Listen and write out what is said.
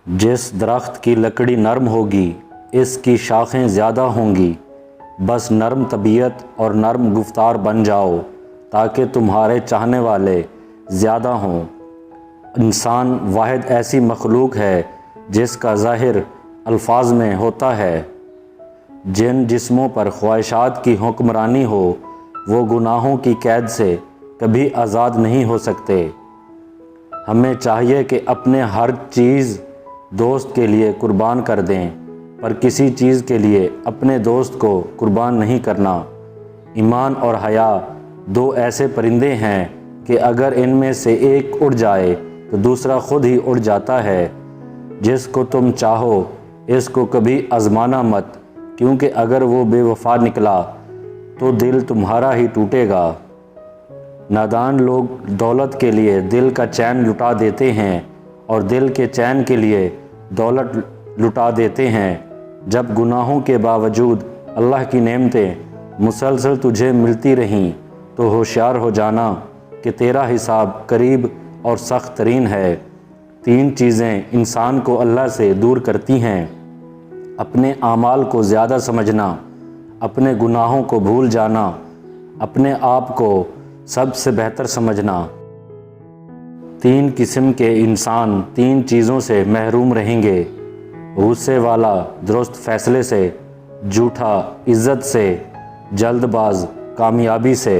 जिस दरख्त की लकड़ी नरम होगी इसकी शाखें ज़्यादा होंगी। बस नरम तबीयत और नरम गुफ्तार बन जाओ ताकि तुम्हारे चाहने वाले ज़्यादा हों। इंसान वाहिद ऐसी मखलूक है जिसका ज़ाहिर अल्फाज में होता है। जिन जिस्मों पर ख्वाहिशात की हुक्मरानी हो वो गुनाहों की कैद से कभी आज़ाद नहीं हो सकते। हमें चाहिए कि अपने हर चीज़ दोस्त के लिए कुर्बान कर दें, पर किसी चीज़ के लिए अपने दोस्त को कुर्बान नहीं करना। ईमान और हया दो ऐसे परिंदे हैं कि अगर इनमें से एक उड़ जाए तो दूसरा खुद ही उड़ जाता है। जिसको तुम चाहो इसको कभी आजमाना मत, क्योंकि अगर वो बेवफा निकला तो दिल तुम्हारा ही टूटेगा। नादान लोग दौलत के लिए दिल का चैन लुटा देते हैं और दिल के चैन के लिए दौलत लुटा देते हैं। जब गुनाहों के बावजूद अल्लाह की नेमतें मुसलसल तुझे मिलती रहें तो होशियार हो जाना कि तेरा हिसाब करीब और सख्त तरीन है। 3 चीज़ें इंसान को अल्लाह से दूर करती हैं: अपने आमाल को ज़्यादा समझना, अपने गुनाहों को भूल जाना, अपने आप को सबसे बेहतर समझना। 3 किस्म के इंसान 3 चीज़ों से महरूम रहेंगे: गुस्से वाला दुरुस्त फ़ैसले से, झूठा इज़्ज़त से, जल्दबाज कामयाबी से।